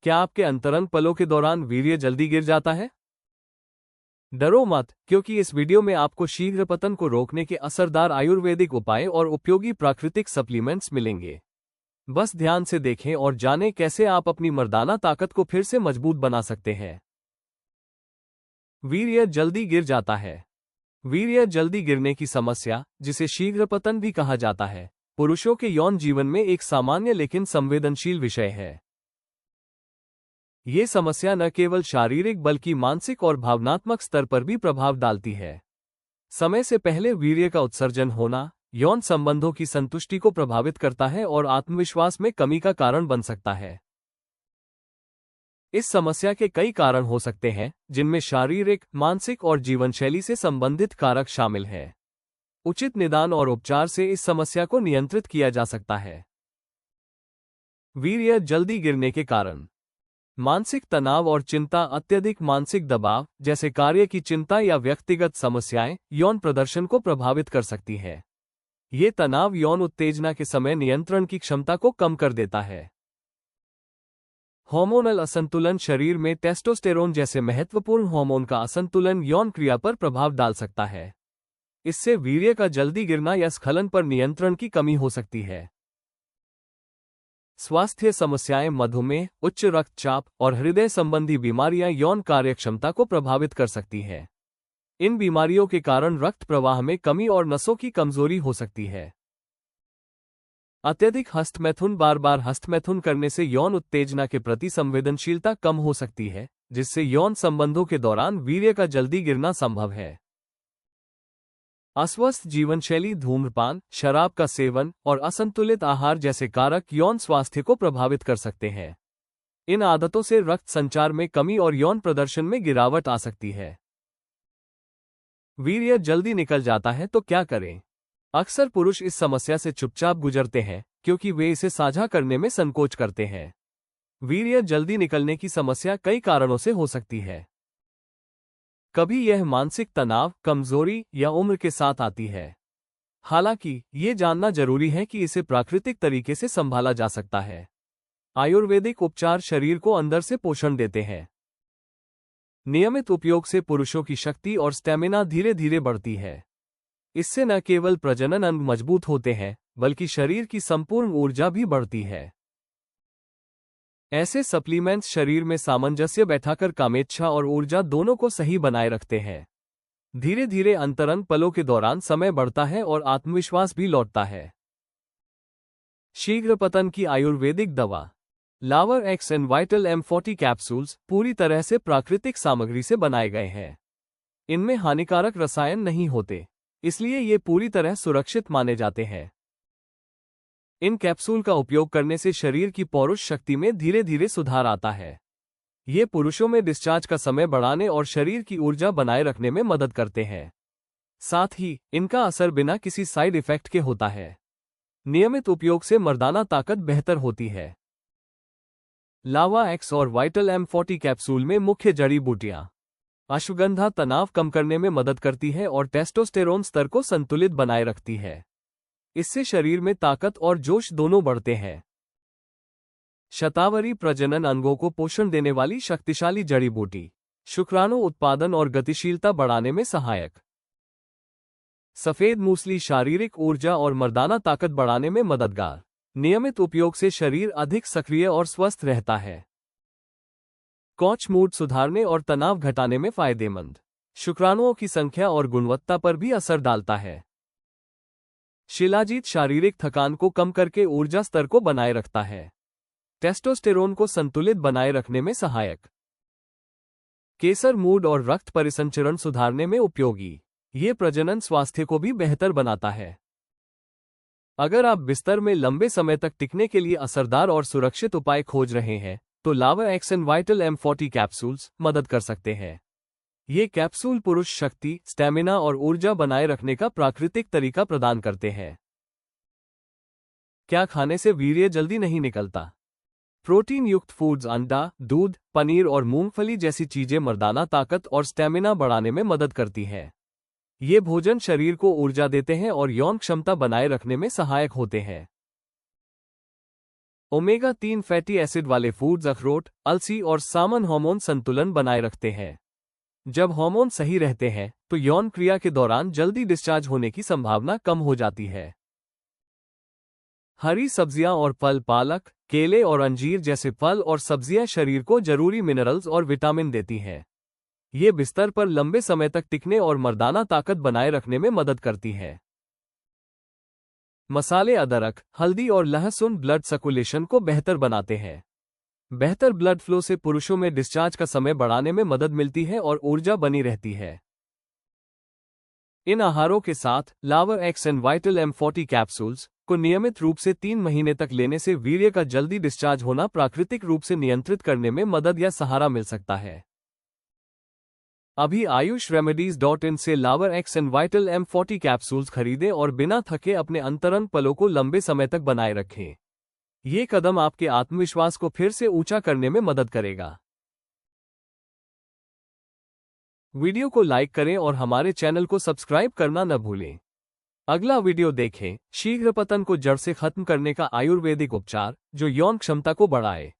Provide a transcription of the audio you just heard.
क्या आपके अंतरंग पलों के दौरान वीर्य जल्दी गिर जाता है? डरो मत, क्योंकि इस वीडियो में आपको शीघ्र पतन को रोकने के असरदार आयुर्वेदिक उपाय और उपयोगी प्राकृतिक सप्लीमेंट्स मिलेंगे। बस ध्यान से देखें और जानें कैसे आप अपनी मर्दाना ताकत को फिर से मजबूत बना सकते हैं। वीर्य जल्दी गिर जाता है। वीर्य जल्दी गिरने की समस्या, जिसे शीघ्र पतन भी कहा जाता है, पुरुषों के यौन जीवन में एक सामान्य लेकिन संवेदनशील विषय है। ये समस्या न केवल शारीरिक बल्कि मानसिक और भावनात्मक स्तर पर भी प्रभाव डालती है। समय से पहले वीर्य का उत्सर्जन होना यौन संबंधों की संतुष्टि को प्रभावित करता है और आत्मविश्वास में कमी का कारण बन सकता है। इस समस्या के कई कारण हो सकते हैं, जिनमें शारीरिक, मानसिक और जीवनशैली से संबंधित कारक शामिल हैं। उचित निदान और उपचार से इस समस्या को नियंत्रित किया जा सकता है। वीर्य जल्दी गिरने के कारण मानसिक तनाव और चिंता। अत्यधिक मानसिक दबाव, जैसे कार्य की चिंता या व्यक्तिगत समस्याएं, यौन प्रदर्शन को प्रभावित कर सकती है। ये तनाव यौन उत्तेजना के समय नियंत्रण की क्षमता को कम कर देता है। हार्मोनल असंतुलन। शरीर में टेस्टोस्टेरोन जैसे महत्वपूर्ण हार्मोन का असंतुलन यौन क्रिया पर प्रभाव डाल सकता है। इससे वीर्य का जल्दी गिरना या स्खलन पर नियंत्रण की कमी हो सकती है। स्वास्थ्य समस्याएं। मधुमेह, उच्च रक्तचाप और हृदय संबंधी बीमारियां यौन कार्यक्षमता को प्रभावित कर सकती हैं। इन बीमारियों के कारण रक्त प्रवाह में कमी और नसों की कमजोरी हो सकती है। अत्यधिक हस्तमैथुन। बार बार हस्तमैथुन करने से यौन उत्तेजना के प्रति संवेदनशीलता कम हो सकती है, जिससे यौन संबंधों के दौरान वीर्य का जल्दी गिरना संभव है। अस्वस्थ जीवनशैली। धूम्रपान, शराब का सेवन और असंतुलित आहार जैसे कारक यौन स्वास्थ्य को प्रभावित कर सकते हैं। इन आदतों से रक्त संचार में कमी और यौन प्रदर्शन में गिरावट आ सकती है। वीर्य जल्दी निकल जाता है तो क्या करें? अक्सर पुरुष इस समस्या से चुपचाप गुजरते हैं, क्योंकि वे इसे साझा करने में संकोच करते हैं। वीर्य जल्दी निकलने की समस्या कई कारणों से हो सकती है। कभी यह मानसिक तनाव, कमजोरी या उम्र के साथ आती है। हालांकि ये जानना जरूरी है कि इसे प्राकृतिक तरीके से संभाला जा सकता है। आयुर्वेदिक उपचार शरीर को अंदर से पोषण देते हैं। नियमित उपयोग से पुरुषों की शक्ति और स्टेमिना धीरे धीरे बढ़ती है। इससे न केवल प्रजनन अंग मजबूत होते हैं, बल्कि शरीर की संपूर्ण ऊर्जा भी बढ़ती है। ऐसे सप्लीमेंट्स शरीर में सामंजस्य बैठाकर कामेच्छा और ऊर्जा दोनों को सही बनाए रखते हैं। धीरे धीरे अंतरंग पलों के दौरान समय बढ़ता है और आत्मविश्वास भी लौटता है। शीघ्र पतन की आयुर्वेदिक दवा। Lavar X and Vital M40 capsules पूरी तरह से प्राकृतिक सामग्री से बनाए गए हैं। इनमें हानिकारक रसायन नहीं होते, इसलिए ये पूरी तरह सुरक्षित माने जाते हैं। इन कैप्सूल का उपयोग करने से शरीर की पौरुष शक्ति में धीरे धीरे सुधार आता है। ये पुरुषों में डिस्चार्ज का समय बढ़ाने और शरीर की ऊर्जा बनाए रखने में मदद करते हैं। साथ ही इनका असर बिना किसी साइड इफेक्ट के होता है। नियमित उपयोग से मर्दाना ताकत बेहतर होती है। लावा एक्स और वाइटल M40 कैप्सूल में मुख्य जड़ी बूटियां। अश्वगंधा तनाव कम करने में मदद करती है और टेस्टोस्टेरोन स्तर को संतुलित बनाए रखती है। इससे शरीर में ताकत और जोश दोनों बढ़ते हैं। शतावरी प्रजनन अंगों को पोषण देने वाली शक्तिशाली जड़ी बूटी। शुक्राणु उत्पादन और गतिशीलता बढ़ाने में सहायक। सफेद मूसली शारीरिक ऊर्जा और मर्दाना ताकत बढ़ाने में मददगार। नियमित उपयोग से शरीर अधिक सक्रिय और स्वस्थ रहता है। कोच मूड सुधारने और तनाव घटाने में फायदेमंद। शुक्राणुओं की संख्या और गुणवत्ता पर भी असर डालता है। शिलाजीत शारीरिक थकान को कम करके ऊर्जा स्तर को बनाए रखता है। टेस्टोस्टेरोन को संतुलित बनाए रखने में सहायक। केसर मूड और रक्त परिसंचरण सुधारने में उपयोगी। ये प्रजनन स्वास्थ्य को भी बेहतर बनाता है। अगर आप बिस्तर में लंबे समय तक टिकने के लिए असरदार और सुरक्षित उपाय खोज रहे हैं, तो Lava X and Vital M40 capsules मदद कर सकते हैं। ये कैप्सूल पुरुष शक्ति, स्टेमिना और ऊर्जा बनाए रखने का प्राकृतिक तरीका प्रदान करते हैं। क्या खाने से वीर्य जल्दी नहीं निकलता? प्रोटीन युक्त फूड्स, अंडा, दूध, पनीर और मूंगफली जैसी चीजें मर्दाना ताकत और स्टेमिना बढ़ाने में मदद करती हैं। ये भोजन शरीर को ऊर्जा देते हैं और यौन क्षमता बनाए रखने में सहायक होते हैं। ओमेगा 3 फैटी एसिड वाले फूड्स अखरोट, अलसी और सामन हार्मोन संतुलन बनाए रखते हैं। जब हार्मोन सही रहते हैं तो यौन क्रिया के दौरान जल्दी डिस्चार्ज होने की संभावना कम हो जाती है। हरी सब्जियां और फल पालक, केले और अंजीर जैसे फल और सब्जियां शरीर को जरूरी मिनरल्स और विटामिन देती हैं। ये बिस्तर पर लंबे समय तक टिकने और मर्दाना ताकत बनाए रखने में मदद करती है। मसाले अदरक, हल्दी और लहसुन ब्लड सर्कुलेशन को बेहतर बनाते हैं। बेहतर ब्लड फ्लो से पुरुषों में डिस्चार्ज का समय बढ़ाने में मदद मिलती है और ऊर्जा बनी रहती है। इन आहारों के साथ Lavar X and Vital M40 capsules को नियमित रूप से 3 महीने तक लेने से वीर्य का जल्दी डिस्चार्ज होना प्राकृतिक रूप से नियंत्रित करने में मदद या सहारा मिल सकता है। अभी ayushremedies.in से Lavar X and Vital M40 capsules खरीदें और बिना थके अपने अंतरंग पलों को लंबे समय तक बनाए रखें। ये कदम आपके आत्मविश्वास को फिर से ऊंचा करने में मदद करेगा। वीडियो को लाइक करें और हमारे चैनल को सब्सक्राइब करना न भूलें। अगला वीडियो देखें, शीघ्र पतन को जड़ से खत्म करने का आयुर्वेदिक उपचार जो यौन क्षमता को बढ़ाए।